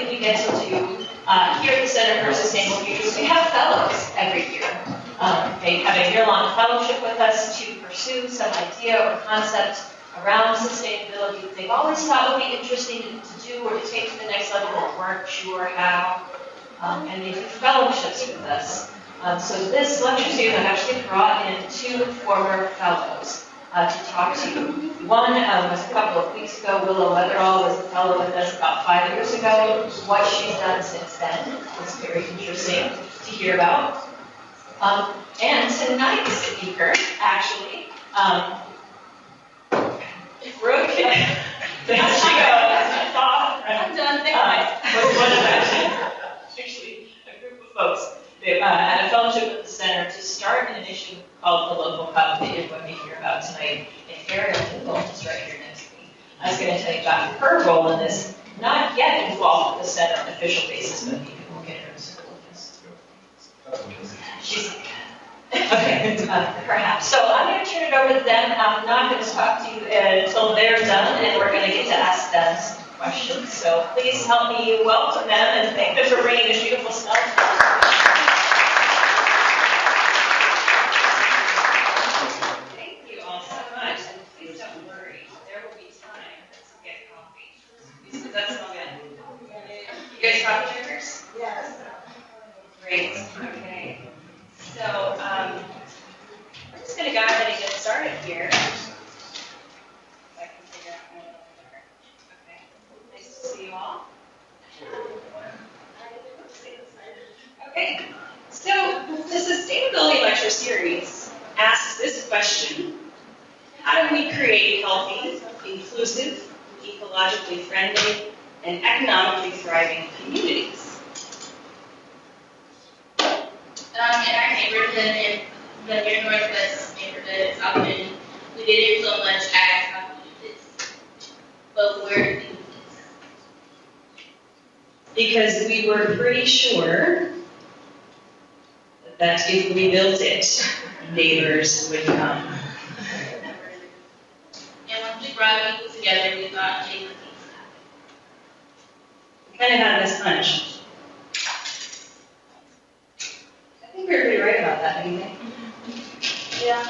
thing we get to do here at the Center for Sustainable Future is we have fellows every year. They have a year-long fellowship with us to pursue some idea or concept around sustainability that they've always thought would be interesting to do or to take to the next level but weren't sure how. And they do fellowships with us. So this lecture series, I've actually brought in 2 former fellows to talk to you. One was a couple of weeks ago. Willow Weatherall was a fellow with us about 5 years ago. What she's done since then was very interesting to hear about. And tonight's speaker, actually, Brooke, there she goes. I'm done. Was one of actually a group of folks that had a fellowship with the center to start an initiative called the Local Cup that you're going to hear about tonight. And Ariel is right here next to me. I was going to tell you about her role in this, not yet involved with the center on an official basis, but maybe we'll get her in school. She's okay, perhaps. So I'm going to turn it over to them. I'm not going to talk to you until they're done, and we're going to get to ask them some questions. So please help me welcome them and thank them for bringing this beautiful stuff. Thank you all so much. And please don't worry, there will be time to get coffee. That's all good. You guys coffee drinkers? Yes. Great. Okay. So we're just going to go ahead and get started here. If I can figure out my other. Okay. Nice to see you all. Okay. So the Sustainability Lecture Series asks this question: how do we create healthy, inclusive, ecologically friendly, and economically thriving communities? In our neighborhood, in the near northwest neighborhood, South Bend, we didn't so much ask how to do this, but where do we do this? Because we were pretty sure that if we built it, neighbors would come. And once we brought people together, we thought they would be We kind of had this hunch. I think we were pretty right about that, don't you think? Yeah.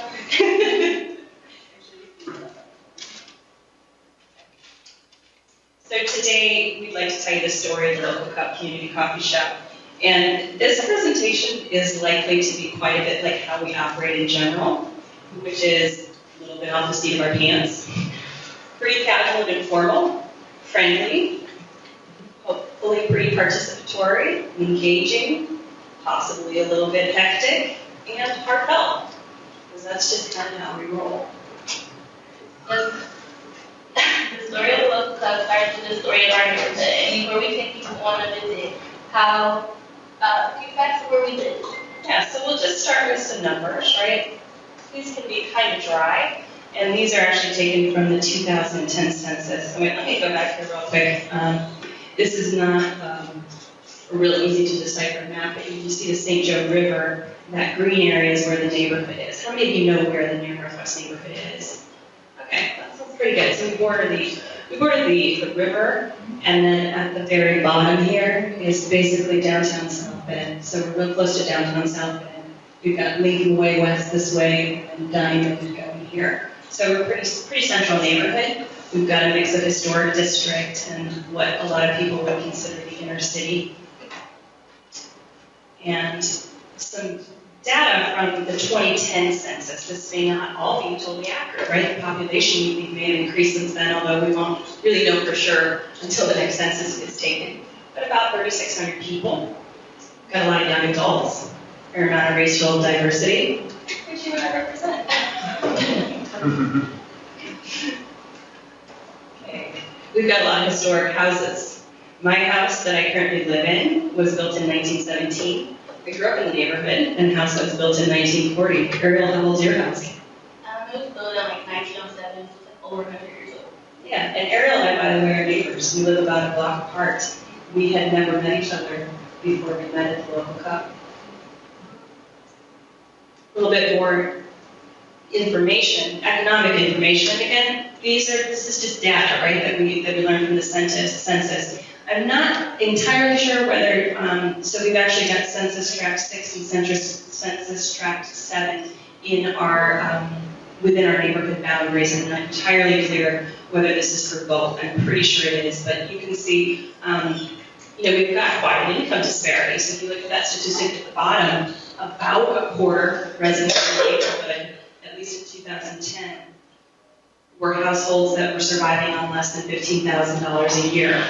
So today, we'd like to tell you the story of the Local Cup Community Coffee Shop. And this presentation is likely to be quite a bit like how we operate in general, which is a little bit off the seat of our pants. Pretty casual and informal, friendly, hopefully pretty participatory, engaging, possibly a little bit hectic, and heartfelt, because that's just kind of how we roll. The story of the local club starts with the story of our neighborhood, and before we take people on a visit, how a few facts of where we live. Yeah, so we'll just start with some numbers, right? These can be kind of dry, and these are actually taken from the 2010 census. Let me go back here real quick. This is not a real easy to decipher map, but you can see the St. Joe River. That green area is where the neighborhood is. How many of you know where the near northwest neighborhood is? Okay, that sounds pretty good. So we border the river, and then at the very bottom here is basically downtown South Bend. So we're real close to downtown South Bend. We've got Lincoln Way west this way, and Diamond going here. So we're pretty central neighborhood. We've got a mix of historic district and what a lot of people would consider the inner city. And some data from the 2010 census. This may not all be totally accurate, right? The population may have increased since then, although we won't really know for sure until the next census gets taken. But about 3,600 people. Got a lot of young adults, a fair amount of racial diversity, which you and I represent. Okay. We've got a lot of historic houses. My house that I currently live in was built in 1917. I grew up in the neighborhood, and the house that was built in 1940. Ariel, how old's your house? It was built in like 1907, over 100 years old. Yeah, and Ariel and I, by the way, are neighbors. We live about a block apart. We had never met each other before we met at the local cup. A little bit more information, economic information. And again, this is just data, right, that we learned from the census. I'm not entirely sure whether, so we've actually got census tract 6 and census tract 7 in our, within our neighborhood boundaries. I'm not entirely clear whether this is for both. I'm pretty sure it is, but you can see, we've got quite an income disparity. So if you look at that statistic at the bottom, about a quarter of residents in the neighborhood, at least in 2010, were households that were surviving on less than $15,000 a year.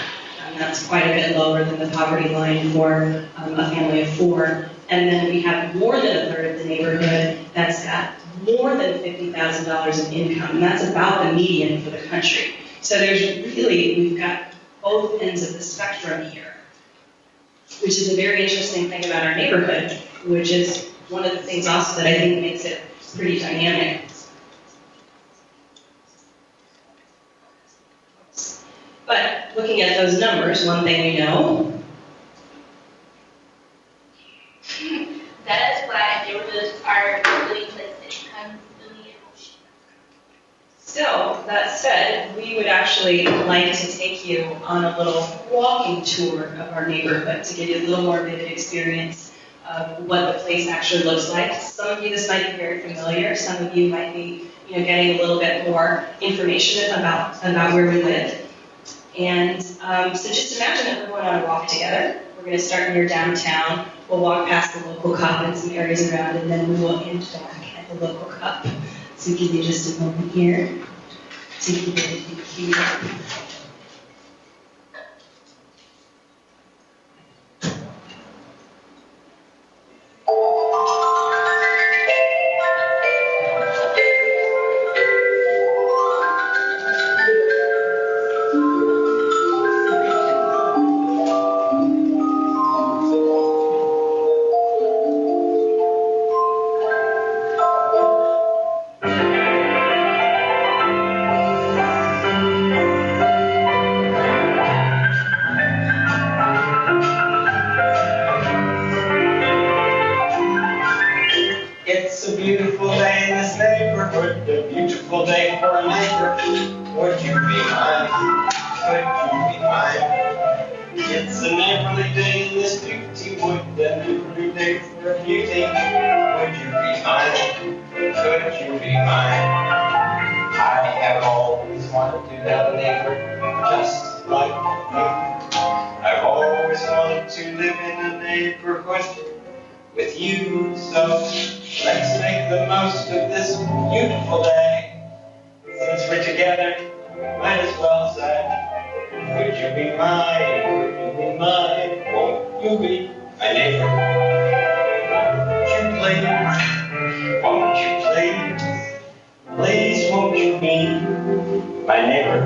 That's quite a bit lower than the poverty line for a family of 4. And then we have more than a third of the neighborhood that's got more than $50,000 in income. And that's about the median for the country. So we've got both ends of the spectrum here, which is a very interesting thing about our neighborhood, which is one of the things also that I think makes it pretty dynamic. But looking at those numbers, one thing we know. That is why neighborhoods are really places constantly emotional. Still, that said, we would actually like to take you on a little walking tour of our neighborhood to give you a little more vivid experience of what the place actually looks like. Some of you, this might be very familiar. Some of you might be, getting a little bit more information about where we live. And so just imagine that we're going on a walk together. We're going to start near downtown. We'll walk past the local cup and some areas around, and then we will end back at the local cup. So give me just a moment here to give everything queued up. It's a beautiful day in this neighborhood, a beautiful day for a neighbor. Would you be mine? Could you be mine? It's a neighborly day in this beauty wood, a neighborly day for a beauty. Would you be mine? Could you be mine? I have always wanted to have a neighbor just like you. I've always wanted to live in a neighborhood with you, so let's make the most of this beautiful day. Since we're together, might as well say, would you be mine? Would you be mine? Won't you be my neighbor? Won't you please? Please won't you be my neighbor?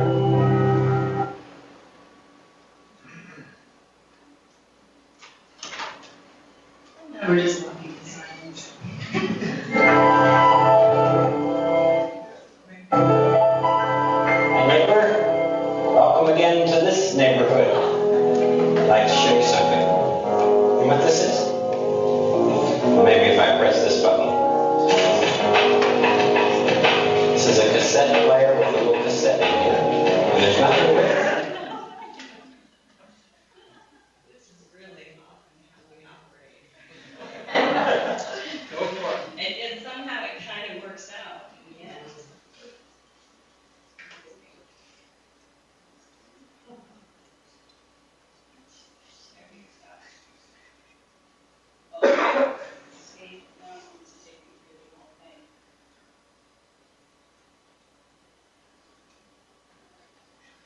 We're just walking in silence. Neighbor, welcome again to this neighborhood. I'd like to show you something. You know what this is? Well, maybe if I press this button. This is a cassette player with a little cassette in here. And there's nothing there. And somehow it kind of works out. Yeah.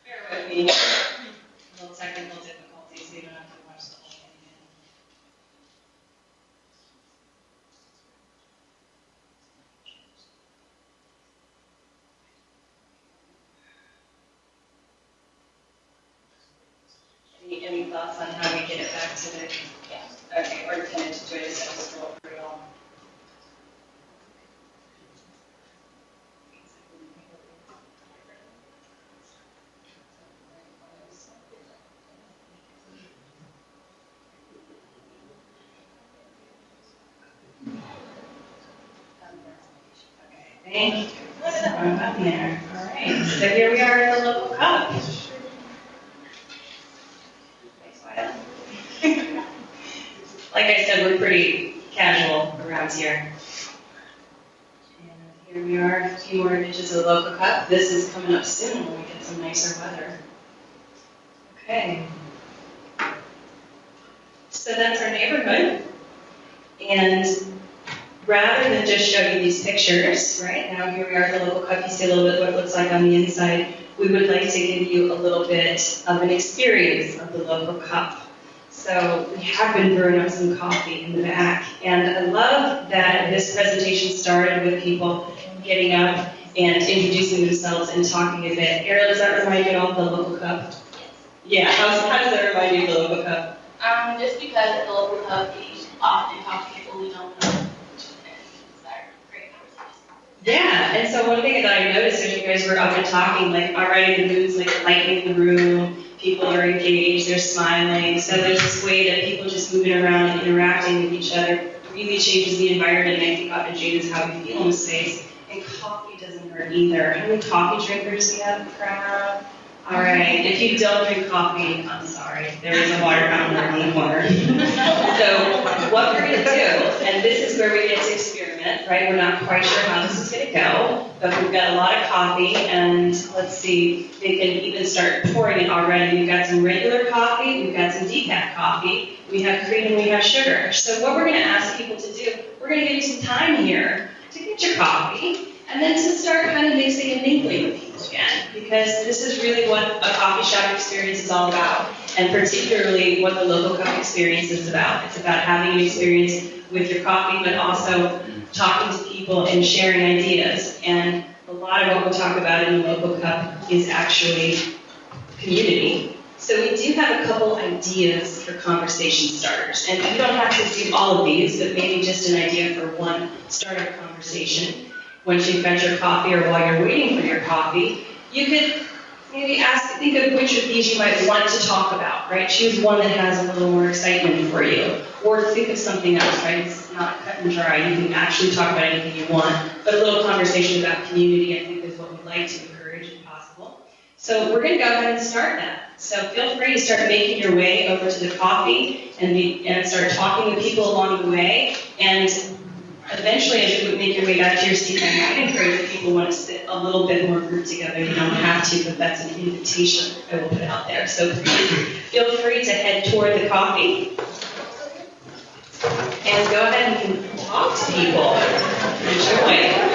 Bear with me. A little technical difficulties, so you don't have to watch the whole thing again. Any thoughts on how we get it back to the, okay, or kind of to join us and scroll through it all? Okay, thank you. So I'm up there. All right, so here we are at the local cup. like I said, we're pretty casual around here. And here we are, a few more images of the local cup. This is coming up soon when we get some nicer weather. Okay. So that's our neighborhood. And rather than just show you these pictures, right, now here we are at the local cup, you see a little bit what it looks like on the inside. We would like to give you a little bit of an experience of the local cup. So we have been brewing up some coffee in the back. And I love that this presentation started with people getting up and introducing themselves and talking a bit. Ariel, does that remind you of the local cup? Yes. Yeah, how does that remind you of the local cup? Just because at the local cup, we often talk to people we don't know. And start great conversations. Yeah, and so one thing that I noticed as you guys were up and talking, like already the mood's like lightening the room, people are engaged, they're smiling, so there's this way that people just moving around and interacting with each other really changes the environment, and I think often changes how we feel in the space. And coffee doesn't hurt either. How many coffee drinkers do we have in the crowd? All right, if you don't drink coffee, I'm sorry, there is a water fountain around the corner. So what we're going to do, and this is where we get to experiment, right? We're not quite sure how this is going to go, but we've got a lot of coffee, and let's see, they can even start pouring it already. We've got some regular coffee, we've got some decaf coffee, we have cream, and we have sugar. So what we're going to ask people to do, we're going to give you some time here to get your coffee, and then to start kind of mixing and mingling with people again, because this is really what a coffee shop experience is all about, and particularly what the local cup experience is about. It's about having an experience with your coffee, but also talking to people and sharing ideas. And a lot of what we'll talk about in the local cup is actually community. So we do have a couple ideas for conversation starters, and you don't have to do all of these, but maybe just an idea for one starter conversation. Once you've got your coffee or while you're waiting for your coffee, you could maybe think of which of these you might want to talk about, right? Choose one that has a little more excitement for you. Or think of something else, right? It's not cut and dry. You can actually talk about anything you want. But a little conversation about community, I think, is what we'd like to encourage if possible. So we're going to go ahead and start that. So feel free to start making your way over to the coffee and start talking with people along the way. And eventually, as you make your way back to your seat, I might encourage if people want to sit a little bit more grouped together. You don't have to, but that's an invitation I will put out there. So feel free to head toward the coffee and go ahead and talk to people. Enjoy.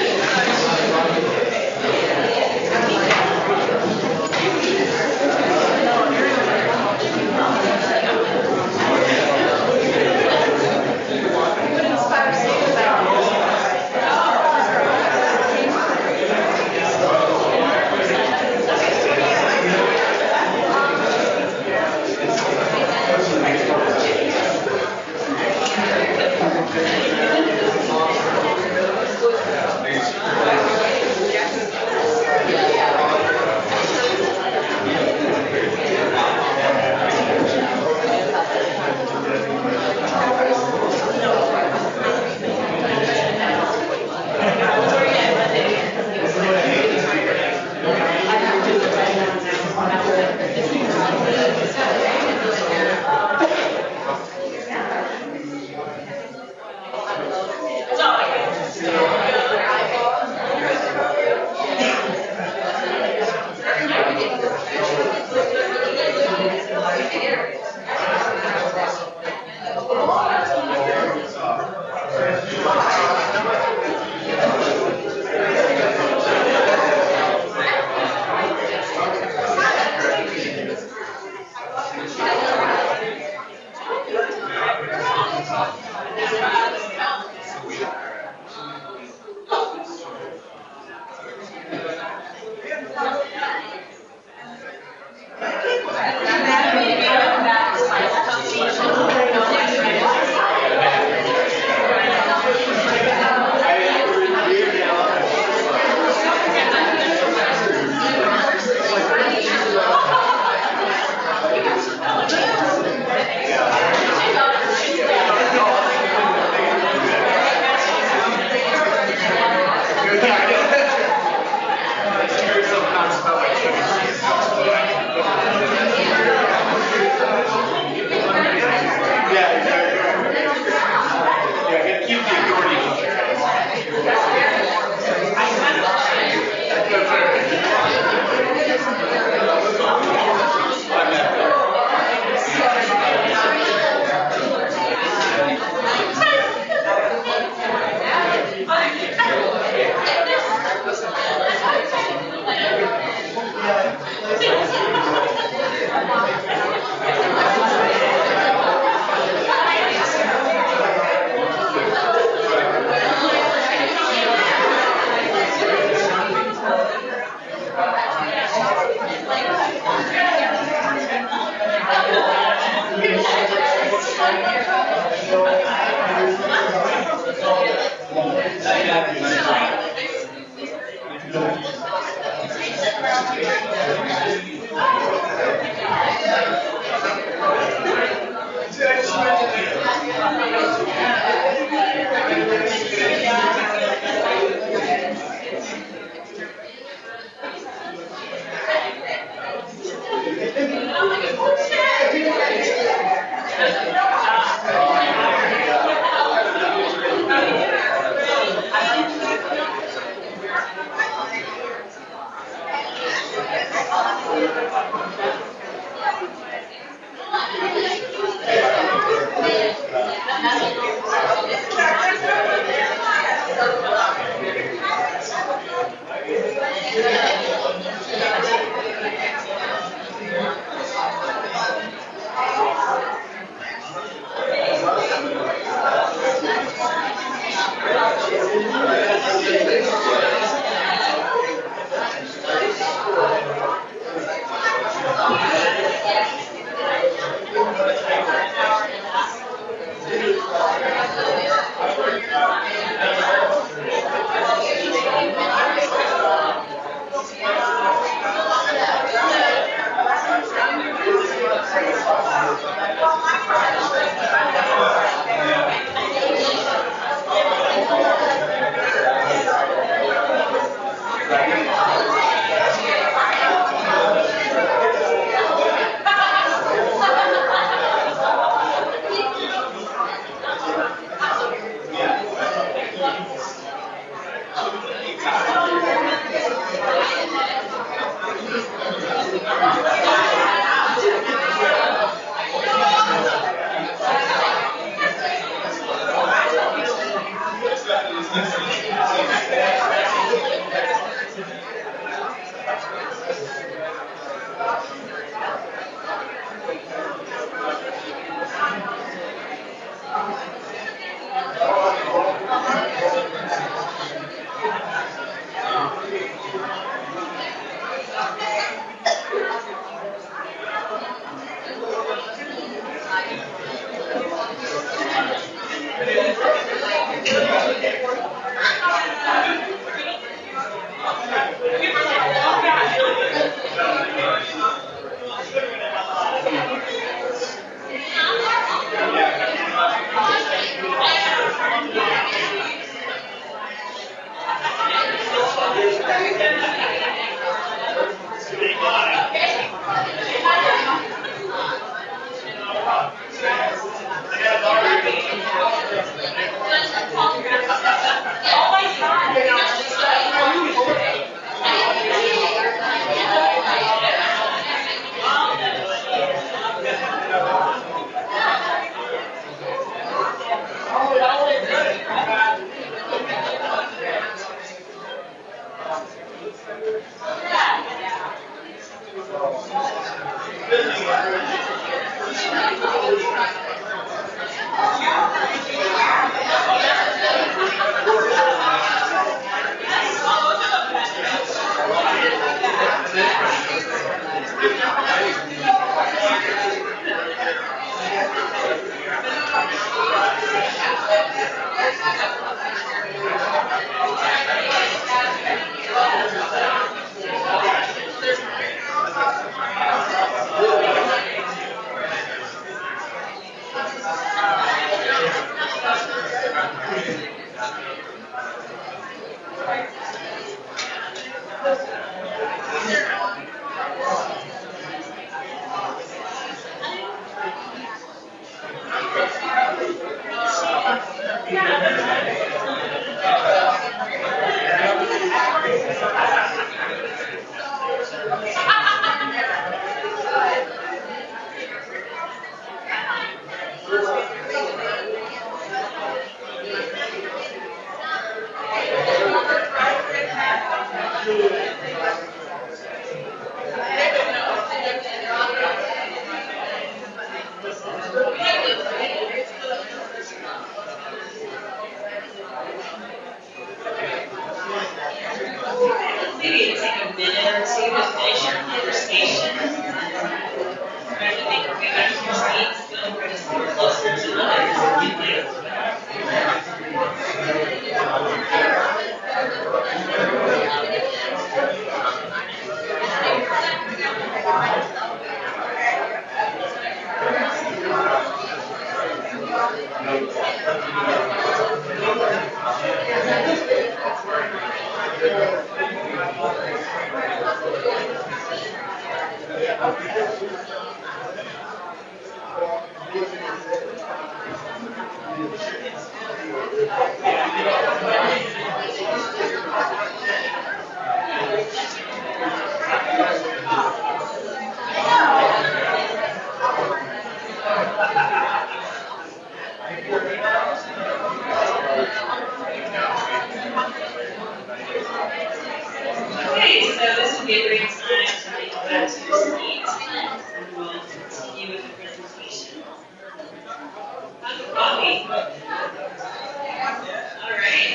Okay, so this would be a great time to make it back to your seats, and we'll continue with the presentation. How's the coffee? All right.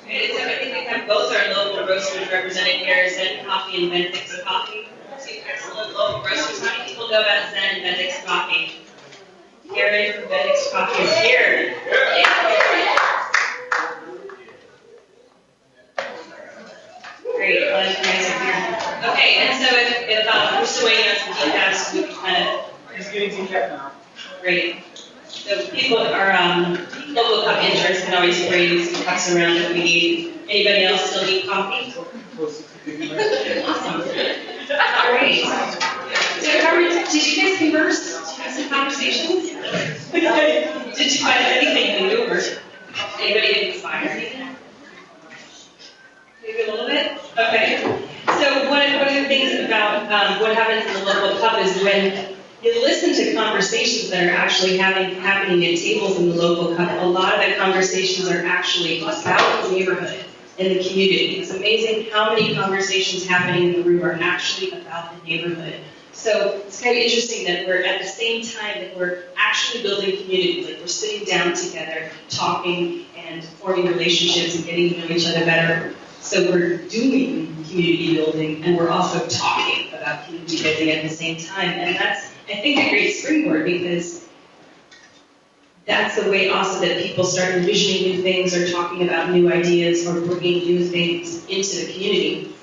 Okay, so I think we have both our local roasters represented here, Zen Coffee and Benedict's Coffee. Two excellent local roasters. How many people know about Zen and Benedict's Coffee? Karen from Benedict's Coffee is here. Great, glad you guys are here. Okay, and so if we're still waiting on some details, we can kind of. Just getting decaf now. Great. So people are local cup interns can always bring some cups around if we need. Anybody else still need coffee? Awesome. All right. So did you guys converse? Did you have some conversations? Did you find anything new or anybody get inspired? Maybe a little bit? Okay. So one of the things about what happens in the local cup is when you listen to conversations that are actually happening at tables in the local cup, a lot of the conversations are actually about the neighborhood and the community. It's amazing how many conversations happening in the room are actually about the neighborhood. So it's kind of interesting that we're at the same time that we're actually building community, like we're sitting down together, talking and forming relationships and getting to know each other better. So we're doing community building and we're also talking about community building at the same time. And that's, I think, a great springboard because that's the way also that people start envisioning new things or talking about new ideas or bringing new things into the community.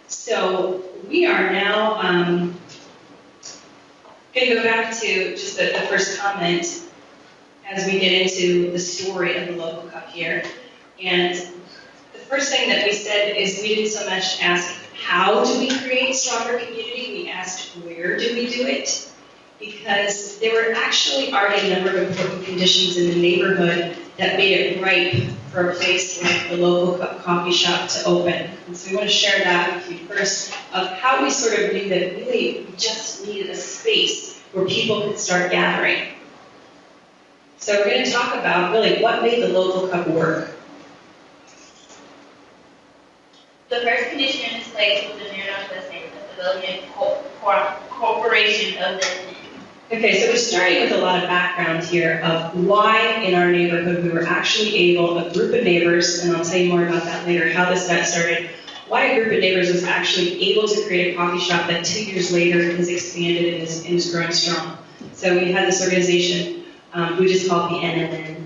So we are now going to go back to just the first comment as we get into the story of the local cup here. And the first thing that we said is we didn't so much ask how do we create stronger community, we asked where do we do it? Because there were actually already a number of important conditions in the neighborhood that made it ripe for a place like the local coffee shop to open. And so we want to share that with you first of how we sort of knew that really we just needed a space where people could start gathering. So we're going to talk about really what made the local cup work. The first condition in this place was the Mayor of Civilian Corporation of the. Okay, so we're starting with a lot of background here of why in our neighborhood we were actually able, a group of neighbors, and I'll tell you more about that later, how this got started, why a group of neighbors was actually able to create a coffee shop that 2 years later has expanded and is growing strong. So we had this organization, we just call it the NNN.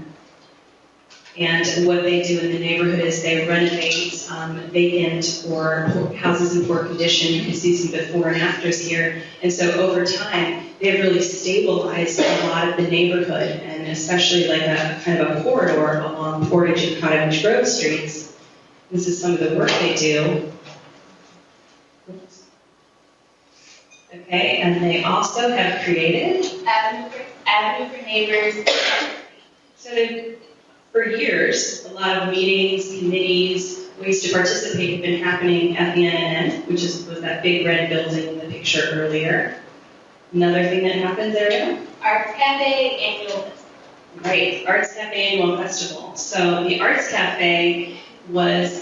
And what they do in the neighborhood is they renovate vacant or houses in poor condition. You can see some before and afters here. And so over time, they've really stabilized a lot of the neighborhood, and especially like a kind of a corridor along Portage and Cottage Grove streets. This is some of the work they do. Okay, and they also have created Avenue for Neighbors. So for years, a lot of meetings, committees, ways to participate have been happening at the NNN, which was that big red building in the picture earlier. Another thing that happens there? Arts Cafe Annual Festival. Right, Arts Cafe Annual Festival. So the Arts Cafe was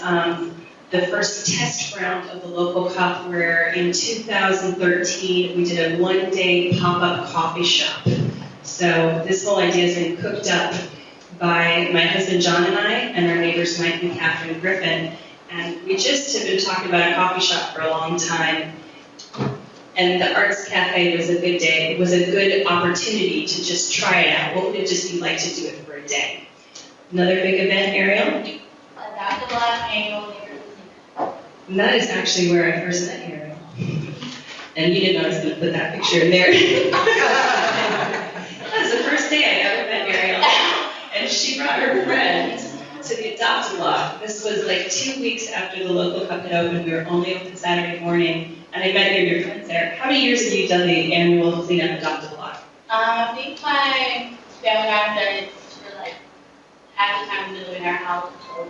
the first test round of the local cup where in 2013 we did a one-day pop-up coffee shop. So this whole idea has been cooked up by my husband John and I, and our neighbors Mike and Catherine Griffin. And we just have been talking about a coffee shop for a long time. And the Arts Cafe was a good day. It was a good opportunity to just try it out. What would it just be like to do it for a day? Another big event, Ariel? Adopt a Block Annual Neighborhood. And that is actually where I first met Ariel. And you didn't know I was going to put that picture in there. That was the first day I ever met Ariel. And she brought her friend to the Adopt a Block. This was like 2 weeks after the local cup had opened. We were only open Saturday morning. And I met your friends there. How many years have you done the annual cleanup Adopt a Block? I think my family I've done it for like half the time we live in our house. So.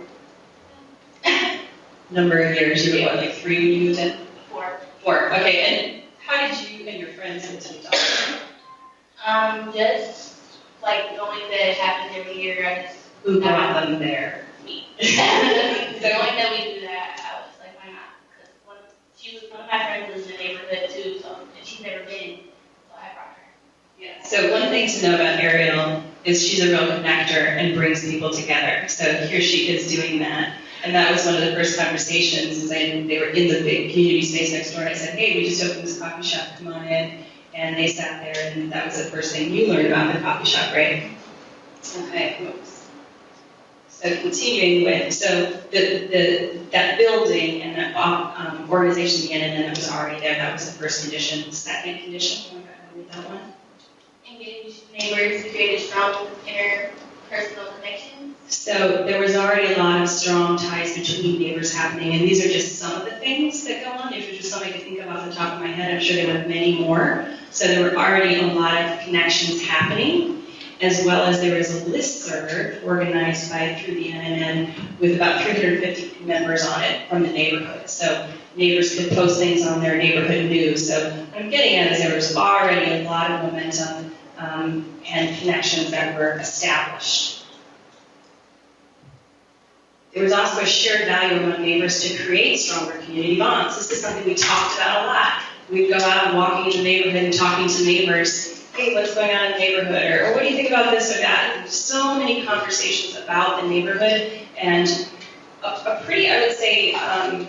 Number of years, you were what, like 3 when you moved in? 4. 4, okay, and how did you and your friends get to Utah? Just like knowing that it happens every year, I just. Who brought them there? Me. So knowing that we do that, I was like, why not? Because one of my friends lives in the neighborhood too, so, and she's never been, so I brought her. Yeah. So one thing to know about Ariel is she's a real connector and brings people together. So here she is doing that. And that was one of the first conversations, and they were in the big community space next door, and I said, hey, we just opened this coffee shop, come on in. And they sat there, and that was the first thing you learned about the coffee shop, right? Okay, oops. So continuing with, so that building and that organization began, and then it was already there. That was the first condition. The second condition, oh my God, I read that one. Engage neighbors to create a strong interpersonal connection. So there was already a lot of strong ties between neighbors happening, and these are just some of the things that go on. These are just some I could think of off the top of my head. I'm sure there were many more. So there were already a lot of connections happening, as well as there was a listserv organized through the NNN with about 350 members on it from the neighborhood. So neighbors could post things on their neighborhood news. So what I'm getting at is there was already a lot of momentum and connections that were established. There was also a shared value among neighbors to create stronger community bonds. This is something we talked about a lot. We'd go out and walking in the neighborhood and talking to neighbors. Hey, what's going on in the neighborhood? Or what do you think about this or that? There's so many conversations about the neighborhood, and a pretty, I would say,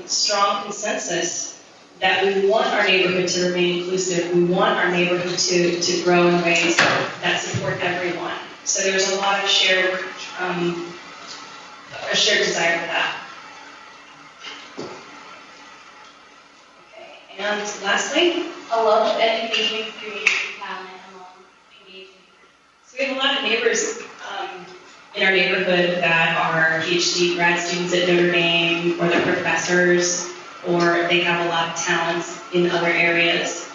strong consensus that we want our neighborhood to remain inclusive. We want our neighborhood to grow in ways that support everyone. So there was a lot of shared desire for that. Okay, and lastly, a love of education, experience, and talent among engaged neighbors. So we have a lot of neighbors in our neighborhood that are PhD grad students at Notre Dame, or they're professors, or they have a lot of talents in other areas.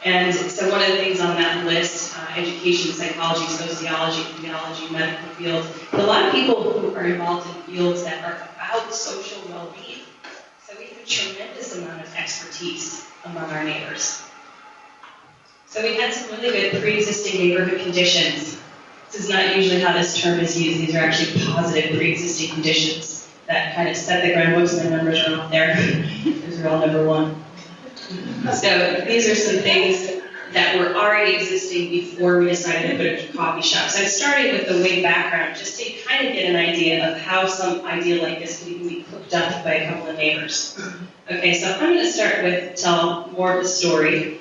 And so one of the things on that list, education, psychology, sociology, theology, medical field, a lot of people who are involved in fields that are about social well-being. So we have a tremendous amount of expertise among our neighbors. So we had some really good pre-existing neighborhood conditions. This is not usually how this term is used. These are actually positive pre-existing conditions that kind of set the ground. Whoops, my numbers are off there. Those are all number 1. So these are some things that were already existing before we decided to put a coffee shop. So I started with the way background, just to kind of get an idea of how some idea like this can even be cooked up by a couple of neighbors. Okay, so I'm going to start with tell more of the story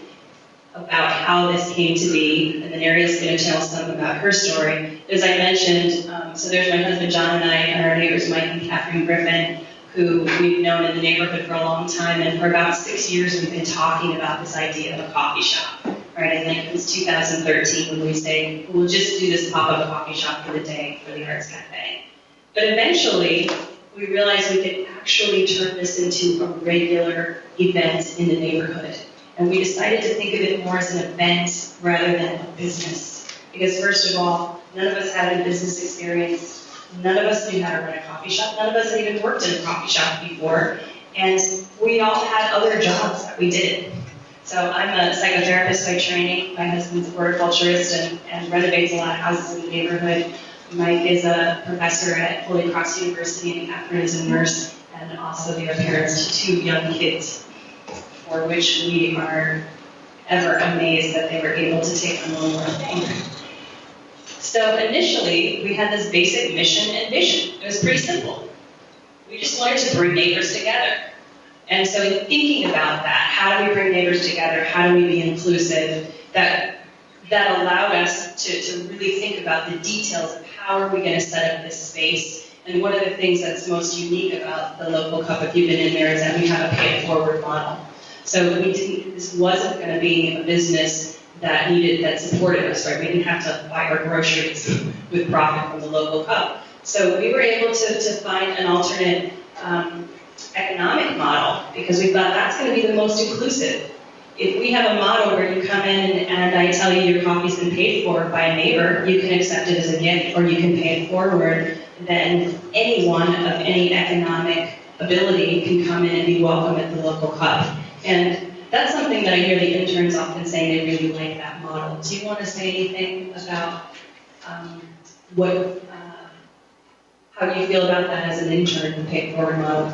about how this came to be, and then Ariel's going to tell some about her story. As I mentioned, so there's my husband John and I, and our neighbors Mike and Catherine Griffin, who we've known in the neighborhood for a long time, and for about 6 years we've been talking about this idea of a coffee shop. Right, I think it was 2013 when we say, we'll just do this pop-up coffee shop for the day for the Arts Cafe. But eventually, we realized we could actually turn this into a regular event in the neighborhood. And we decided to think of it more as an event rather than a business. Because first of all, none of us had any business experience. None of us knew how to run a coffee shop. None of us had even worked in a coffee shop before. And we all had other jobs that we did. So I'm a psychotherapist by training. My husband's a horticulturist and renovates a lot of houses in the neighborhood. Mike is a professor at Holy Cross University, and Catherine is a nurse, and also they are parents to 2 young kids, for which we are ever amazed that they were able to take on one more thing. So initially, we had this basic mission and vision. It was pretty simple. We just wanted to bring neighbors together. And so in thinking about that, how do we bring neighbors together? How do we be inclusive? That allowed us to really think about the details of how are we going to set up this space. And one of the things that's most unique about the local cup, if you've been in there, is that we have a pay-it-forward model. So this wasn't going to be a business that supported us, right? We didn't have to buy our groceries with profit from the local cup. So we were able to find an alternate economic model, because we thought that's going to be the most inclusive. if we have a model where you come in and I tell you your coffee's been paid for by a neighbor, you can accept it as a gift or you can pay it forward, then anyone of any economic ability can come in and be welcome at the local cup. And that's something that I hear the interns often saying they really like that model. Do you want to say anything about how you feel about that as an intern, the pay forward model?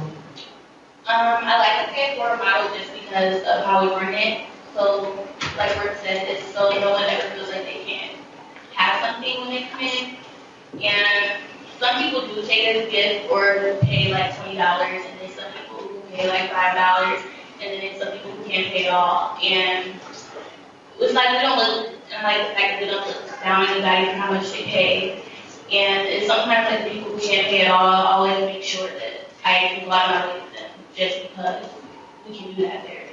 I like the pay forward model just because of how we run it. So, like Rick said, it's so no one ever feels like they can't have something when they come in. And some people do take it as a gift or pay like $20, and then some people who pay like $5, and then some people who can't pay at all. And it's like we don't look, and like the fact that we don't look down on anybody for how much they pay. And it's sometimes like the people who can't pay at all, I always make sure that I can go out of my way with them just because we can do that there.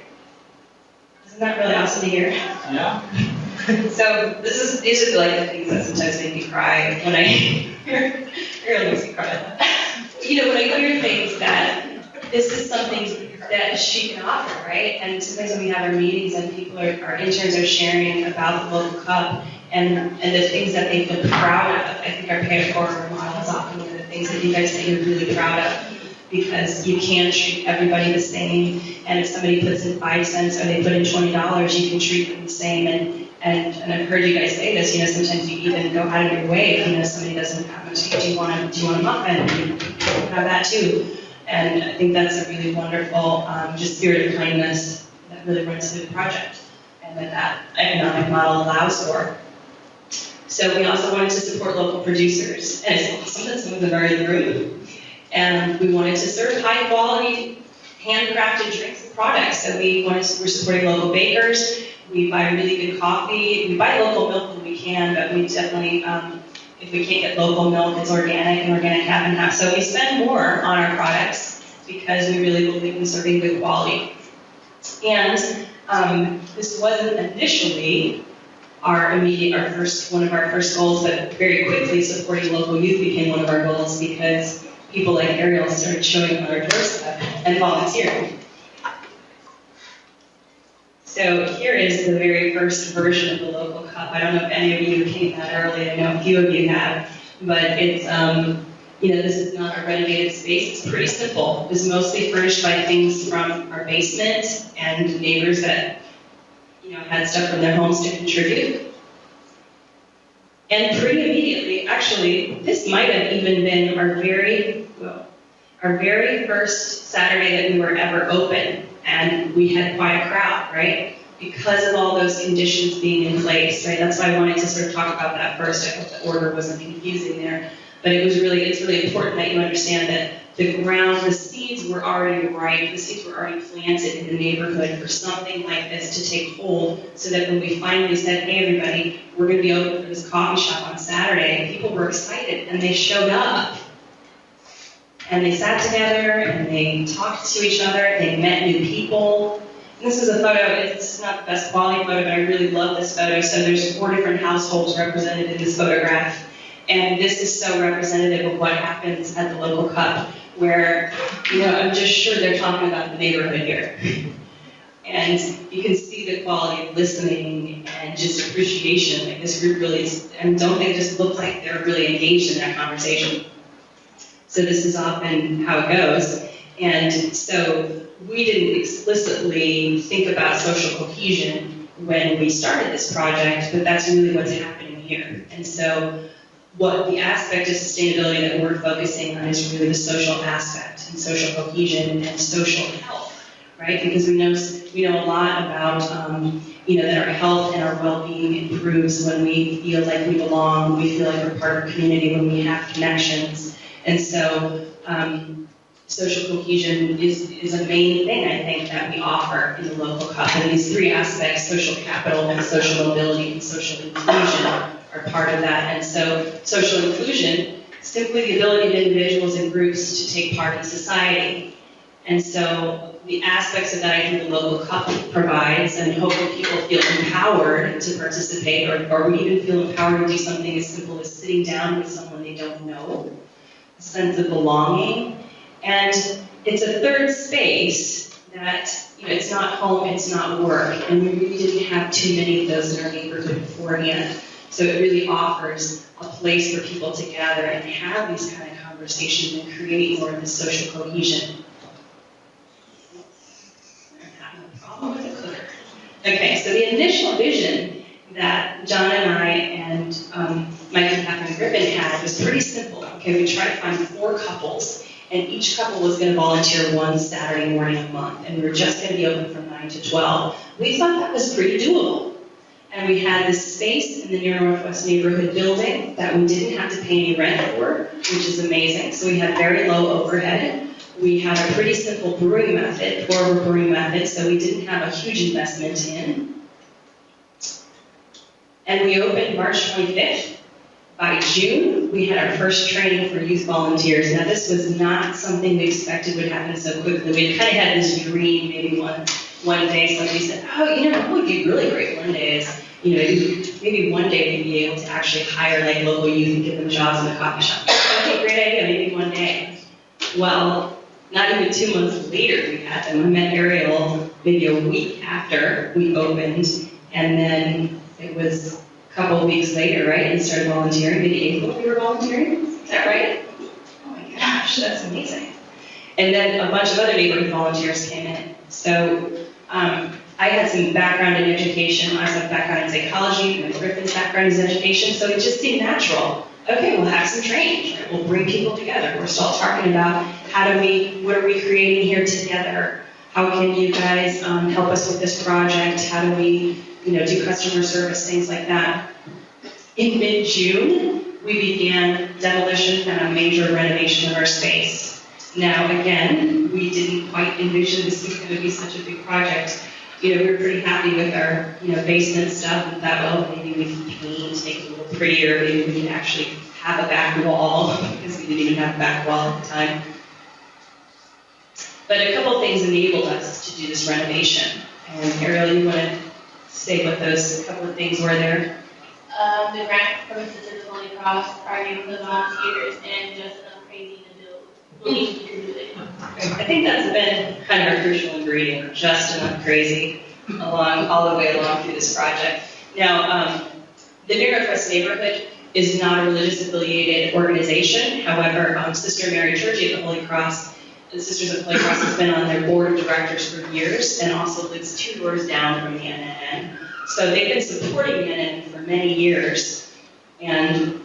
Isn't that really awesome to hear? Yeah. So these are like the things that sometimes make me cry when I hear, really makes me cry. You know, when I hear things that this is something that she can offer, right? And sometimes when we have our meetings and people our interns are sharing about the local cup and the things that they feel proud of, I think our pay it forward model is often one of the things that you guys say you're really proud of. Because you can treat everybody the same, and if somebody puts in 5 cents or they put in $20, you can treat them the same. And I've heard you guys say this. You know, sometimes you even go out of your way. You know, somebody doesn't have much. Do you want a muffin? You can have that too. And I think that's a really wonderful, just spirit of kindness that really runs through the project, and that economic model allows for. So we also wanted to support local producers, and it's awesome that some of them are in the room. And we wanted to serve high quality, handcrafted drinks and products. So we're supporting local bakers. We buy really good coffee. We buy local milk when we can, but we definitely, if we can't get local milk, it's organic and organic half and half. So we spend more on our products because we really believe in serving good quality. And this wasn't initially one of our first goals, but very quickly supporting local youth became one of our goals because people like Ariel started showing up on our doorstep and volunteering. So here is the very first version of the local cup. I don't know if any of you came that early. I know a few of you have, but it's this is not a renovated space. It's pretty simple. It's mostly furnished by things from our basement and neighbors that had stuff from their homes to contribute. And pretty immediately, actually, this might have even been our very first Saturday that we were ever open, and we had quite a crowd, right? Because of all those conditions being in place, right? That's why I wanted to sort of talk about that first. I hope the order wasn't confusing there, but it's really important that you understand that the seeds were already ripe, the seeds were already planted in the neighborhood for something like this to take hold, so that when we finally said, hey everybody, we're going to be open for this coffee shop on Saturday, people were excited and they showed up. And they sat together and they talked to each other, they met new people. And this is a photo, it's not the best quality photo, but I really love this photo. So there's 4 different households represented in this photograph. And this is so representative of what happens at the local cup, where, I'm just sure they're talking about the neighborhood here. And you can see the quality of listening and just appreciation. Like this group really, and don't they just look like they're really engaged in that conversation? So this is often how it goes. And so we didn't explicitly think about social cohesion when we started this project, but that's really what's happening here. And so what the aspect of sustainability that we're focusing on is really the social aspect and social cohesion and social health, right? Because we know a lot about, that our health and our well-being improves when we feel like we belong, when we feel like we're part of a community, when we have connections. And so social cohesion is a main thing, I think, that we offer in the local cup. And these 3 aspects, social capital and social mobility and social inclusion, are part of that. And so social inclusion, simply the ability of individuals and groups to take part in society. And so the aspects of that I think the local cup provides, and hopefully people feel empowered to participate, or we even feel empowered to do something as simple as sitting down with someone they don't know, a sense of belonging. And it's a third space that, it's not home, it's not work, and we really didn't have too many of those in our neighborhood beforehand. So it really offers a place for people to gather and have these kind of conversations and create more of the social cohesion. I'm having a problem with the clicker. Okay, so the initial vision that John and I and Mike and Catherine Griffin had was pretty simple. Okay, we tried to find 4 couples, and each couple was going to volunteer one Saturday morning a month, and we were just going to be open from 9 to 12. We thought that was pretty doable. And we had this space in the Near Northwest Neighborhood building that we didn't have to pay any rent for, which is amazing. So we had very low overhead. We had a pretty simple brewing method, pour-over brewing method, so we didn't have a huge investment in. And we opened March 25th. By June, we had our first training for youth volunteers. Now, this was not something we expected would happen so quickly. We kind of had this dream, maybe one day somebody said, what would be really great one day is, maybe one day we'd be able to actually hire like local youth and give them jobs in the coffee shop. Okay, great idea, maybe one day. Well, not even 2 months later we had them. I met Ariel maybe a week after we opened, and then it was a couple of weeks later, right, and started volunteering. Maybe April we were volunteering, is that right? Oh my gosh, that's amazing. And then a bunch of other neighborhood volunteers came in. So I had some background in education. I have background in psychology. My Griffin's background is education. So it just seemed natural. Okay, we'll have some training. We'll bring people together. We're still talking about what are we creating here together? How can you guys help us with this project? How do we, do customer service, things like that. In mid-June, we began demolition and a major renovation of our space. Now, again, we didn't quite envision this was going to be such a big project. We were pretty happy with our, basement stuff, and thought, well, maybe we can paint, make it a little prettier, maybe we can actually have a back wall, because we didn't even have a back wall at the time. But a couple things enabled us to do this renovation. And Ariel, you want to say what those couple of things were there? The grant from the Sisters of Holy Cross, our neighborhood volunteers, and just enough crazy to build. Believe we can do it. I think that's been kind of a crucial ingredient, just enough crazy, all the way along through this project. Now, the Near Northwest Neighborhood is not a religious affiliated organization. However, Sister Mary Churchy of the Holy Cross, the Sisters of the Holy Cross has been on their board of directors for years and also lives 2 doors down from the NNN. So they've been supporting the NNN for many years. And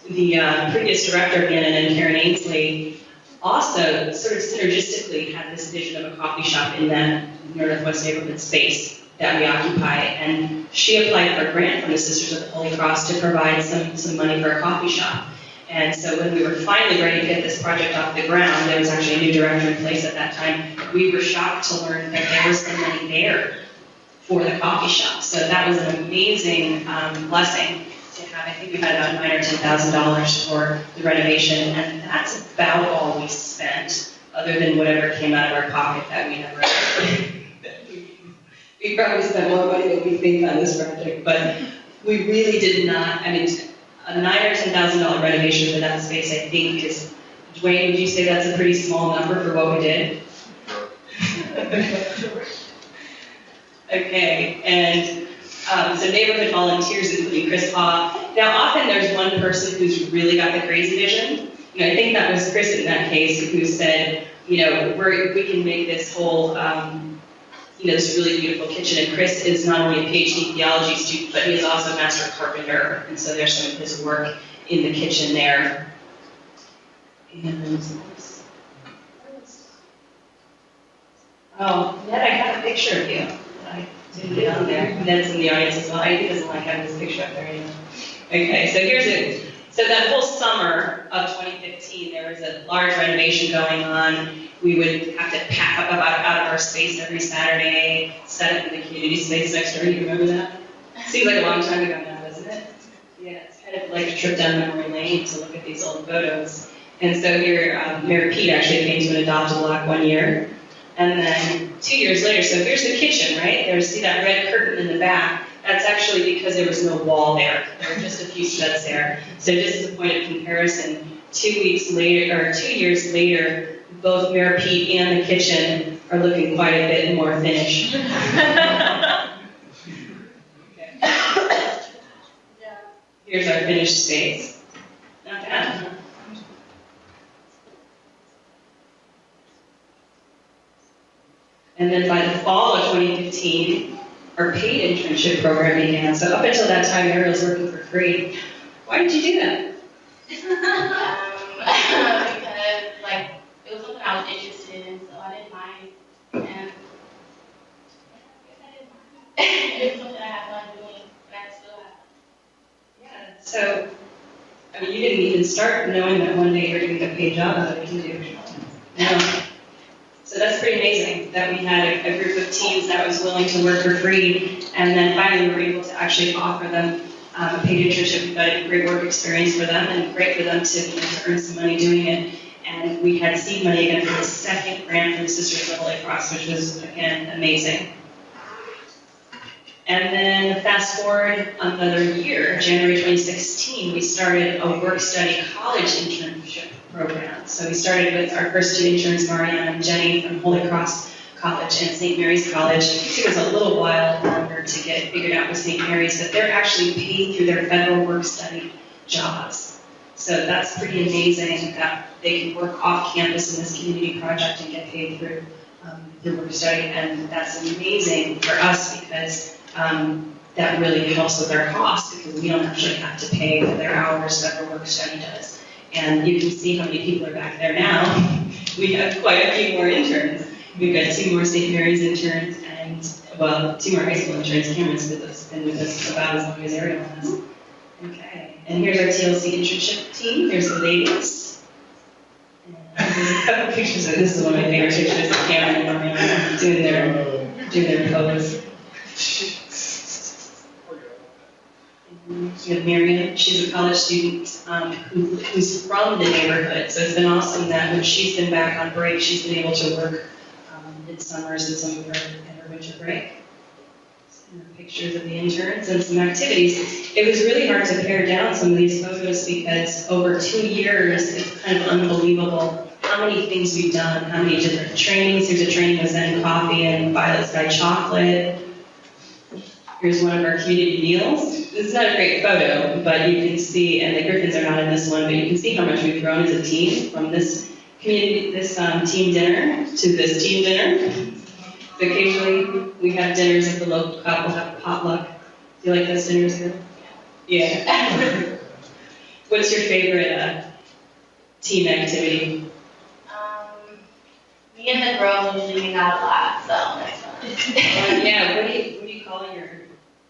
the previous director of the NNN, Karen Ainsley, also sort of synergistically had this vision of a coffee shop in that Near Northwest Neighborhood space that we occupy. And she applied for a grant from the Sisters of the Holy Cross to provide some money for a coffee shop. And so when we were finally ready to get this project off the ground, there was actually a new director in place at that time, we were shocked to learn that there was some money there for the coffee shop. So that was an amazing blessing to have. I think we had about $9,000 or $10,000 for the renovation, and that's about all we spent, other than whatever came out of our pocket that we never we probably spent more money than we think on this project, but we really did not. I mean, a $9,000 or $10,000 renovation for that space, I think, is, Dwayne, would you say that's a pretty small number for what we did? Okay, and so neighborhood volunteers, including Chris Haw. Now, often there's one person who's really got the crazy vision. I think that was Chris in that case who said, we can make this whole, this really beautiful kitchen. And Chris is not only a PhD theology student, but he is also a master carpenter. And so there's some of his work in the kitchen there. And Ned, I have a picture of you. I didn't get on there. Ned's in the audience as well. He doesn't like having this picture up there anymore. Okay, so here's it. So that whole summer of 2015, there was a large renovation going on. We would have to pack up out of our space every Saturday, set up in the community space next door. You remember that? Seems like a long time ago now, doesn't it? Yeah, it's kind of like a trip down memory lane to look at these old photos. And so here, Mayor Pete actually came to an adopted block one year. And then 2 years later, so here's the kitchen, right? See that red curtain in the back? That's actually because there was no wall there. There were just a few studs there. So just as a point of comparison, 2 years later, both Mayor Pete and the kitchen are looking quite a bit more finished. Here's our finished space. Not bad. And then by the fall of 2015, our paid internship program began. So up until that time, Ariel was working for free. Why did you do that? Because like it was something I was interested in, so I didn't mind. And I guess I didn't mind. It was something I had fun doing, and I still have. Yeah. So, I mean, you didn't even start knowing that one day you're going to get a paid job out of it, did you? No. So that's pretty amazing that we had a group of teens that was willing to work for free, and then finally we were able to actually offer them a paid internship. We got a great work experience for them, and great for them to earn some money doing it. And we had seed money again for the second grant from Sisters of the Holy Cross, which was, again, amazing. And then fast forward another year, January 2016, we started a work-study college internship program. So we started with our first two interns, Mariana and Jenny from Holy Cross College and St. Mary's College. It took us a little while longer to get figured out with St. Mary's, but they're actually paid through their federal work-study jobs. So that's pretty amazing that they can work off campus in this community project and get paid through work study, and that's amazing for us because that really helps with our costs because we don't actually have to pay for their hours federal work study does. And you can see how many people are back there now. We have quite a few more interns. We've got 2 more St. Mary's interns and, well, 2 more high school interns. Cameron's been with us about as long as Ariel has. Okay, and here's our TLC internship team. There's the ladies. And there's a couple pictures of this is one of my favorite pictures of Cameron and Mariana doing their pose. We have Miriam. She's a college student who's from the neighborhood. So it's been awesome that when she's been back on break, she's been able to work in summers and some of her winter break. Pictures of the interns and some activities. It was really hard to pare down some of these photos because over 2 years, it's kind of unbelievable how many things we've done, how many different trainings. Here's a training with Zen Coffee and Violet Sky Chocolate. Here's one of our community meals. This is not a great photo, but you can see, and the Griffins are not in this one, but you can see how much we've grown as a team from this community, this team dinner to this team dinner. So occasionally we have dinners at the local club. We'll have a potluck. Do you like those dinners here? Yeah. What's your favorite team activity? Me and the girls usually hang out a lot, so that's fun. Yeah. What do you call your?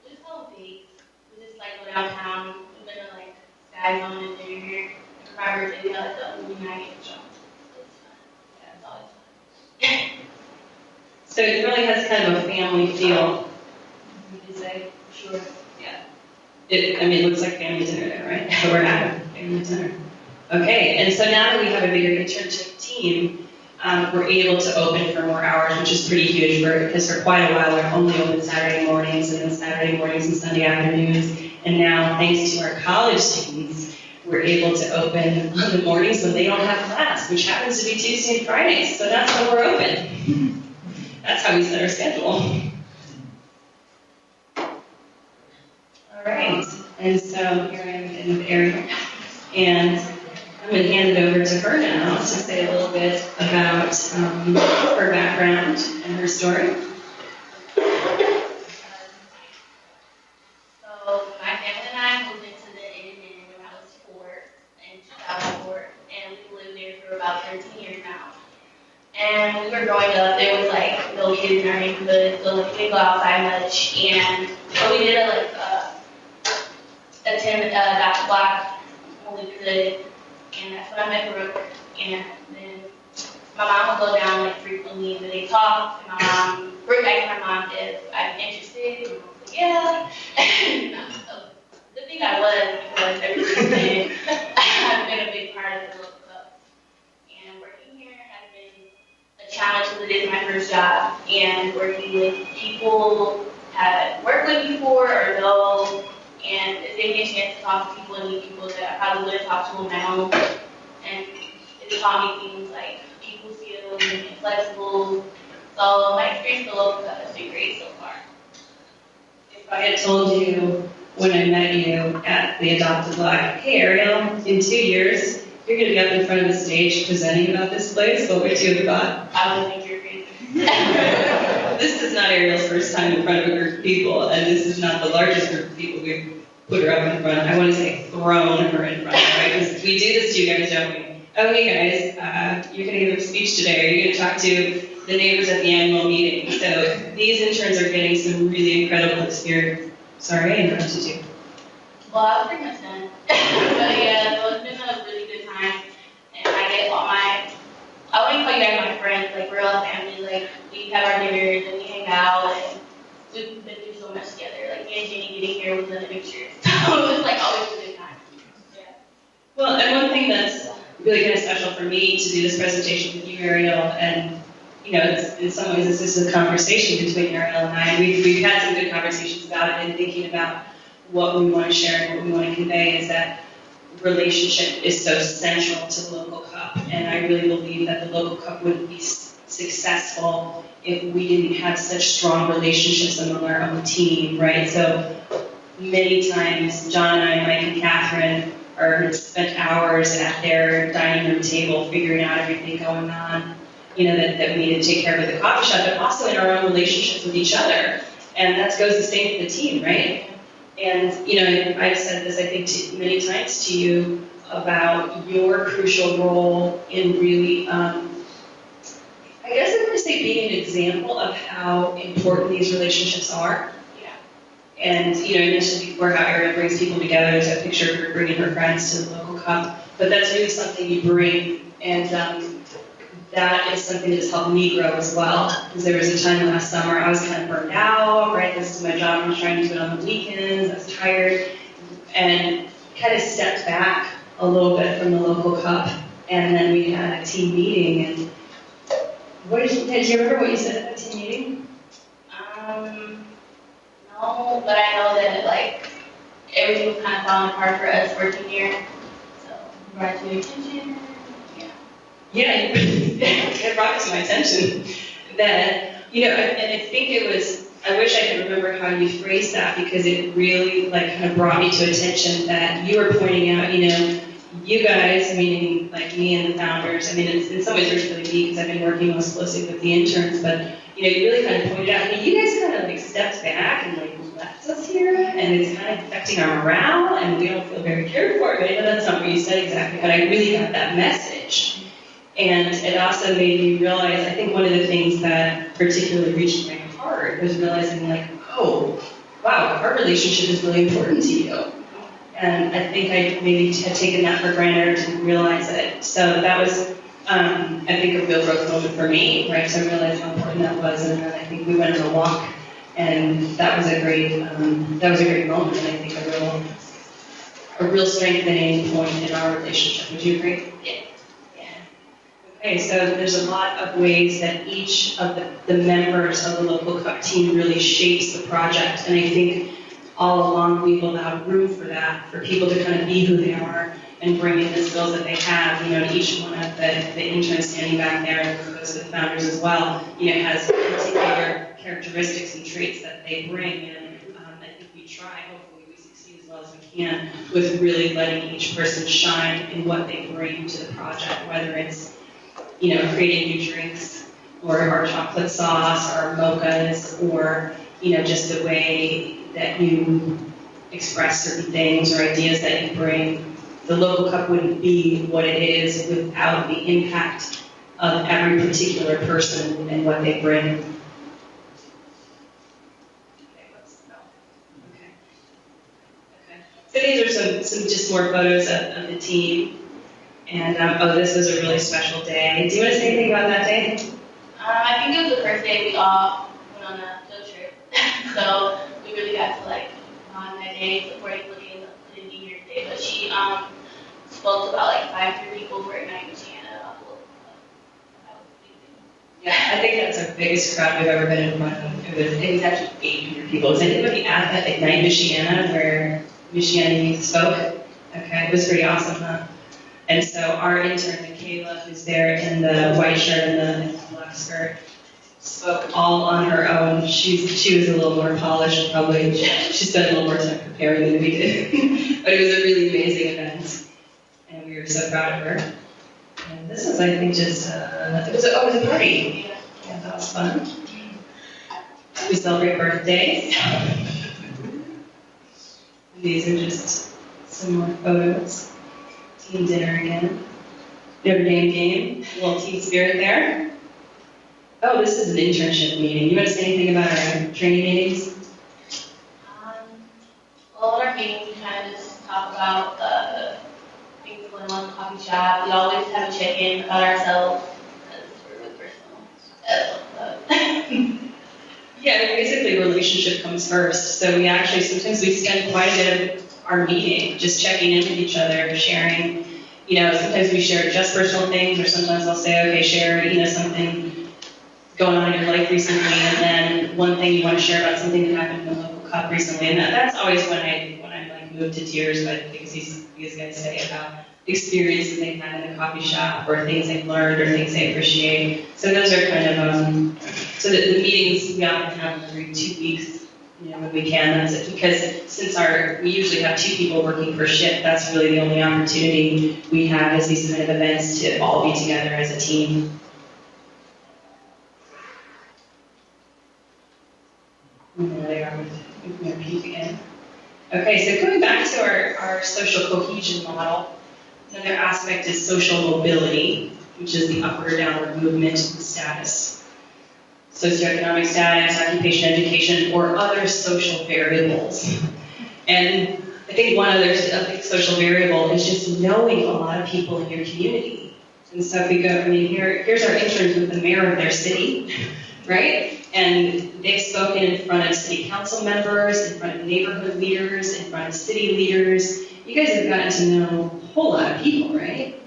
Just little dates. We just like go downtown. We've been to like Sky Zone and Dinner. For my birthday, we had like the movie night. So it's fun. Yeah, it's always fun. So it really has kind of a family feel. Would you say? Sure. Yeah. It looks like family dinner there, right? So we're having family dinner. Okay, and so now that we have a bigger internship team, we're able to open for more hours, which is pretty huge because for quite a while we're only open Saturday mornings and then Saturday mornings and Sunday afternoons. And now, thanks to our college students, we're able to open on the mornings when they don't have class, which happens to be Tuesday and Fridays. So that's when we're open. That's how we set our schedule. All right, and so here I am again with Ariel, and I'm going to hand it over to her now to say a little bit about her background and her story. So my family and I moved into the Inn when I was 4 in 2004, and we lived there for about 13 years now. And when we were growing up, there was like no kids in our neighborhood, so we didn't go outside much. And so we did attend Dr. Block when we could, and that's when I met Brooke. And then my mom would go down like frequently, and they talked. And Brooke asked my mom if I'm interested, and I was like, yeah. So the thing I was because ever since then, I've been a big part of the local club. And working here has been a challenge because it is my first job, and working with people have worked with before or know, and it gave me a chance to talk to people and meet people that I probably wouldn't talk to on my own. And it taught me things like people skills and being flexible So my experience with the local cup has been great so far. If I had told you when I met you at the Adopted Black, hey Ariel, in 2 years, you're going to be up in front of the stage presenting about this place, what would you have thought? I would think you're crazy. This is not Ariel's first time in front of a group of people, and this is not the largest group of people we've put her up in front. I want to say thrown her in front, right? Because we do this to you guys, don't we? Oh, hey guys, you're going to give a speech today, or you're going to talk to the neighbors at the annual meeting. So these interns are getting some really incredible experience. Sorry, I interrupted you. Well, I was pretty much done. But yeah, so it's been a really good time. And I get all my, I want to call you guys my friends, like we're all family. Like we have our dinners and we hang out and we've been through so much together. Like me and Jenny getting here was an adventure. So it's like always a good time. Yeah. Well, and one thing that's really kind of special for me to do this presentation with you, Ariel, and you know, in some ways this is a conversation between Ariel and I. We've had some good conversations about it and thinking about what we want to share and what we want to convey is that relationship is so central to the local cup. And I really believe that the local cup wouldn't be successful if we didn't have such strong relationships among our own team, right? So many times, John and I, Mike and Catherine, are spent hours at their dining room table figuring out everything going on, you know, that we need to take care of at the coffee shop, but also in our own relationships with each other. And that goes the same for the team, right? And, you know, I've said this, I think, many times to you about your crucial role in really, I guess I'm going to say being an example of how important these relationships are. And, you know, I mentioned before how Ariel brings people together. There's a picture of her bringing her friends to the local cup. But that's really something you bring. And that is something that's helped me grow as well. Because there was a time last summer I was kind of burned out, right? This is my job. I was trying to do it on the weekends. I was tired. And kind of stepped back a little bit from the local cup. And then we had a team meeting. And what did you remember what you said at that team meeting? No, but I know that like everything was kind of falling apart for us working here. So brought it to your attention. Yeah, it brought it to my attention that, you know, and I think it was, I wish I could remember how you phrased that because it really like kind of brought me to attention that you were pointing out, you know, you guys, meaning like me and the founders, I mean, in some ways it's really me because I've been working most closely with the interns, but you know, you really kind of pointed out, I mean, you guys kind of like stepped back and like left us here, and it's kind of affecting our morale, and we don't feel very cared for. But I know that's not what you said exactly, but I really got that message. And it also made me realize, I think one of the things that particularly reached my heart was realizing like, oh, wow, our relationship is really important to you. And I think I maybe had taken that for granted or didn't realize it. So that was, I think, a real growth moment for me, right? So I realized how important that was, and then I think we went on a walk, and that was a great moment, and I think a real strengthening point in our relationship. Would you agree? Yeah. Okay, so there's a lot of ways that each of the members of the local cup team really shapes the project, and I think all along we've allowed room for that, for people to kind of be who they are and bring in the skills that they have. You know, each one of the interns standing back there, and those of the founders as well, you know, has particular characteristics and traits that they bring, and I think we try, hopefully we succeed as well as we can, with really letting each person shine in what they bring to the project, whether it's, you know, creating new drinks, or our chocolate sauce, or mochas, or, you know, just the way that you express certain things or ideas that you bring. The local cup wouldn't be what it is without the impact of every particular person and what they bring. So these are some just more photos of the team. And oh, this was a really special day. Do you want to say anything about that day? I think it was the first day we all went on a field trip. So we really got to like on that day supporting Lydia in New Year's Day. But she spoke about like 500 people who were igniting Michiana about the local club. Yeah, I think that's our biggest crowd we've ever been in front of. It was actually 800 people. Was anybody at that Ignite Michiana where Michiana spoke? Okay, it was pretty awesome, huh? And so our intern, Michaela, who's there in the white shirt and the black skirt, spoke all on her own. She was a little more polished, probably. She spent a little more time preparing than we did. But it was a really amazing event, and we were so proud of her. And this is, I think, just, it was a party. Yeah, that was fun. We celebrate birthdays. These are just some more photos. Team dinner again. Notre Dame game. A little team spirit there. Oh, this is an internship meeting. You want to say anything about our training meetings? Well, in our meetings, we kind of just talk about things going on in the coffee shop. We always have a check-in about ourselves because we're really personal. Yeah, basically relationship comes first. So we actually, sometimes we spend quite a bit of our meeting just checking in with each other, sharing, sometimes we share just personal things, or sometimes I'll say, okay, share, something going on in your life recently, and then one thing you want to share about something that happened in the local cup recently, and that's always when I like move to tears, but because these guys say about experiences they've had in the coffee shop, or things they've learned, or things they appreciate. So those are kind of, so that the meetings we often have every 2 weeks, when we can. That's it. Because since we usually have 2 people working per shift, that's really the only opportunity we have as these kind of events to all be together as a team. And there they are with their peak again. Okay, so coming back to our social cohesion model, another aspect is social mobility, which is the upward or downward movement status. Socioeconomic status, occupation, education, or other social variables. And I think one other social variable is just knowing a lot of people in your community. And so if we go, here's our interns with the mayor of their city, right? And they've spoken in front of city council members, in front of neighborhood leaders, in front of city leaders. You guys have gotten to know a whole lot of people, right?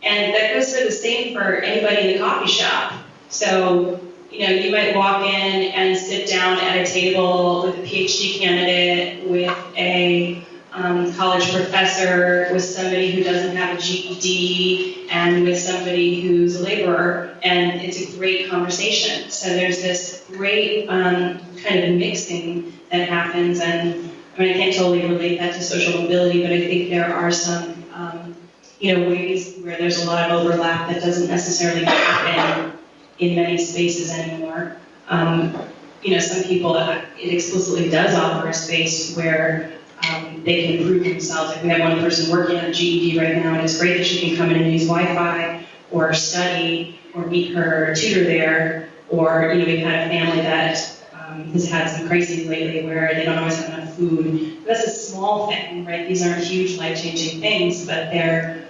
And that goes for the same for anybody in the coffee shop. So, you might walk in and sit down at a table with a PhD candidate, with a college professor, with somebody who doesn't have a GED, and with somebody who's a laborer, and it's a great conversation. So there's this great kind of mixing that happens, and I can't totally relate that to social mobility, but I think there are some ways where there's a lot of overlap that doesn't necessarily happen in many spaces anymore. Some people, it explicitly does offer a space where they can improve themselves. Like we have one person working on a GED right now, and it's great that she can come in and use Wi-Fi, or study, or meet her tutor there, or we've had a family that has had some crises lately where they don't always have enough food. That's a small thing, right? These aren't huge life-changing things, but they're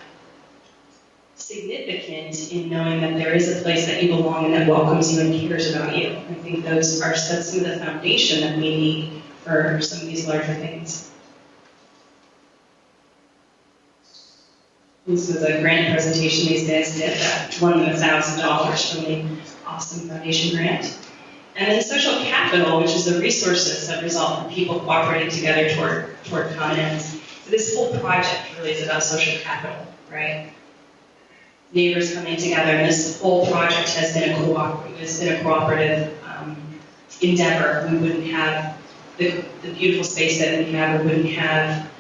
significant in knowing that there is a place that you belong and that welcomes you and cares about you. I think that's some of the foundation that we need for some of these larger things. This was a grant presentation these days that won them $1,000 from the Awesome Foundation grant. And then social capital, which is the resources that result from people cooperating together toward common ends. So this whole project really is about social capital, right? Neighbors coming together, and this whole project has been a cooperative endeavor. We wouldn't have the beautiful space that we have, we wouldn't have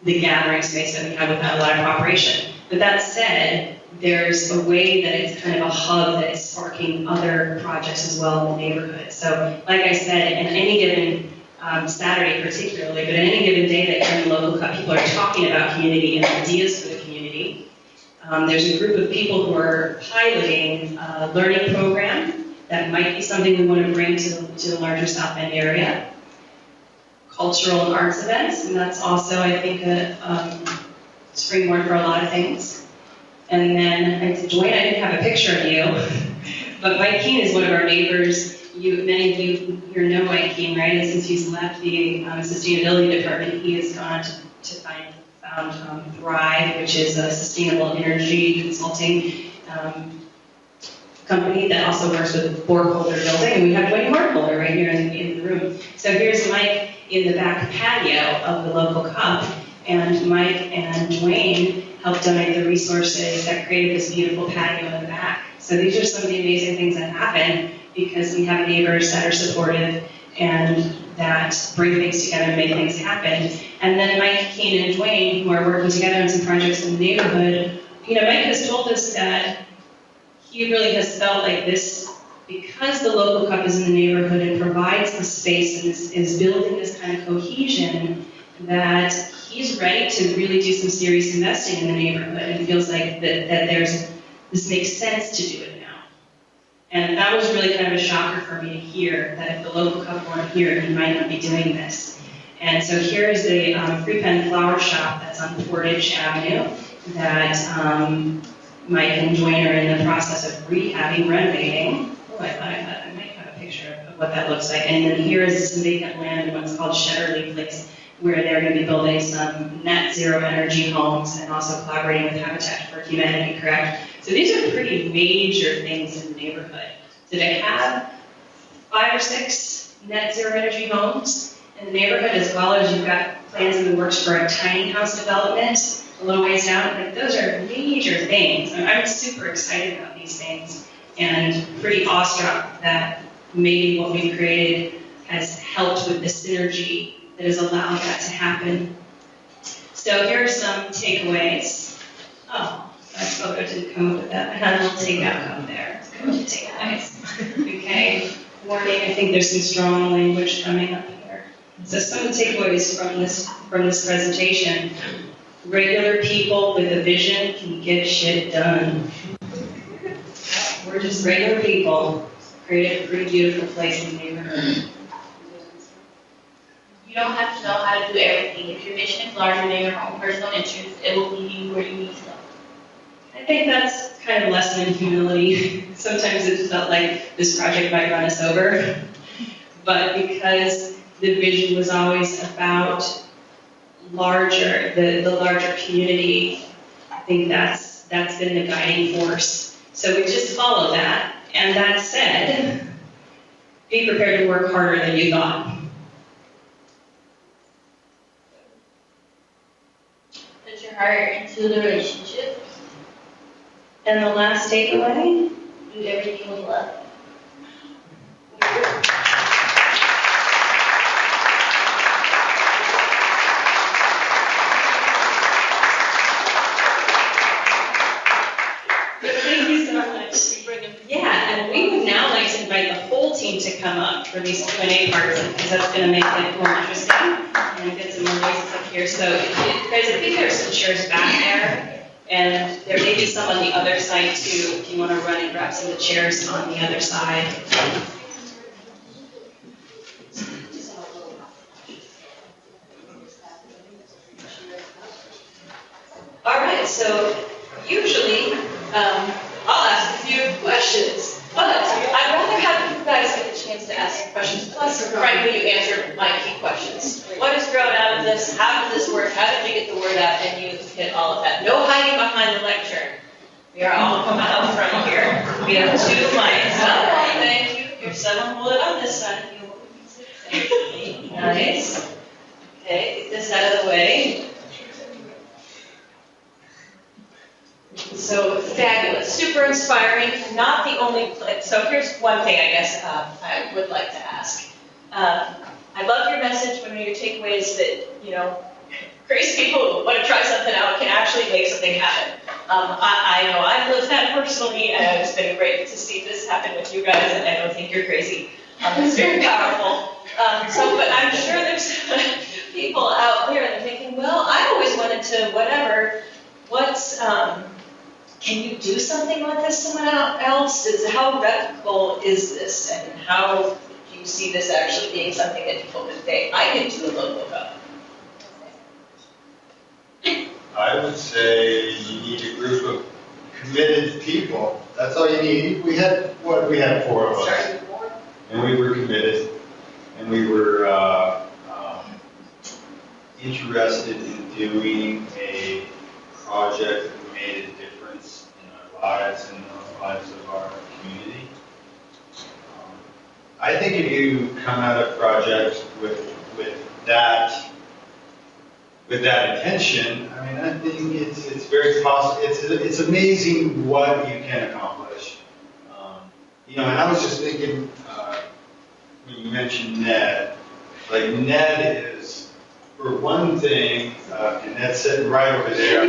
the gathering space that we have without a lot of cooperation. But that said, there's a way that it's kind of a hub that is sparking other projects as well in the neighborhood. So, like I said, in any given Saturday particularly, but in any given day that you're in the local cup, people are talking about community and ideas for the community. There's a group of people who are piloting a learning program that might be something we want to bring to the larger South Bend area. Cultural and arts events, and that's also, I think, a springboard for a lot of things. And then, Dwayne, I didn't have a picture of you, but Mike Keene is one of our neighbors. Many of you here know Mike Keene, right? And since he's left the sustainability department, he has gone to found Thrive, which is a sustainable energy consulting company that also works with Borgholder Building. And we have Dwayne Borgholder right here in the room. So here's Mike in the back patio of the local cup, and Mike and Dwayne helped donate the resources that created this beautiful patio in the back. So these are some of the amazing things that happen because we have neighbors that are supportive and that bring things together and make things happen. And then Mike, Keen, and Dwayne, who are working together on some projects in the neighborhood, Mike has told us that he really has felt like this, because the local cup is in the neighborhood and provides the space and is building this kind of cohesion, that he's ready to really do some serious investing in the neighborhood and feels like that this makes sense to do it now. And that was really kind of a shocker for me to hear, that if the local cup weren't here, he might not be doing this. And so here is the Free Pen Flower Shop that's on Portage Avenue that Mike and Dwayne are in the process of rehabbing, renovating. Oh, I might have a picture of what that looks like. And then here is some vacant land in what's called Shetterly Place, where they're going to be building some net zero energy homes and also collaborating with Habitat for Humanity, correct? So these are pretty major things in the neighborhood. So to have 5 or 6 net zero energy homes in the neighborhood, as well as you've got plans in the works for a tiny house development a little ways down, like those are major things. I'm super excited about these things and pretty awestruck that maybe what we've created has helped with the synergy that has allowed that to happen. So here are some takeaways. Oh, that photo didn't come up with that. I had a little takeout up there. Let's go to takeaways. Okay, warning, I think there's some strong language coming up here. So some takeaways from this presentation. Regular people with a vision can get shit done. We're just regular people, create a pretty beautiful place in the neighborhood. You don't have to know how to do everything. If your mission is larger than your own personal interests, it will lead you where you need to go. I think that's kind of a lesson in humility. Sometimes it felt like this project might run us over, but because the vision was always about the larger community, I think that's been the guiding force. So we just follow that. And that said, be prepared to work harder than you thought. Put your heart into the relationship. And the last takeaway? Do everything with love. Thank you so much. Yeah, and we would now like to invite the whole team to come up for these Q&A parts, because that's going to make it more interesting and get some more voices up here. So, guys, I think there's some chairs back there, and there may be some on the other side too, if you want to run and grab some of the chairs on the other side. All right, so usually I'll ask a few questions, but I'd rather have you guys get the chance to ask questions. Plus, frankly, you answered my key questions. What has grown out of this? How does this work? How did you get the word out? And you hit all of that. No hiding behind the lecture. We are all coming out front here. We have 2 mics. Oh, thank you. Here's someone hold it on this side. Nice. Okay, get this out of the way. So fabulous, super inspiring, not the only place. So here's one thing I guess I would like to ask. I love your message, one of your takeaways that, crazy people who want to try something out can actually make something happen. I know I've lived that personally, and it's been great to see this happen with you guys, and I don't think you're crazy. It's very powerful. But I'm sure there's people out there that are thinking, well, I always wanted to whatever. Can you do something like this someone else? How replicable is this, and how do you see this actually being something that people can say, I can do a local cup? I would say you need a group of committed people. That's all you need. We had 4 of us, and we were committed, and we were interested in doing a project that made a difference in our lives and the lives of our community. I think if you come at a project with that intention, I think it's very possible. It's amazing what you can accomplish You know, and I was just thinking, when you mentioned Ned, like Ned is, for one thing, and Ned's sitting right over there.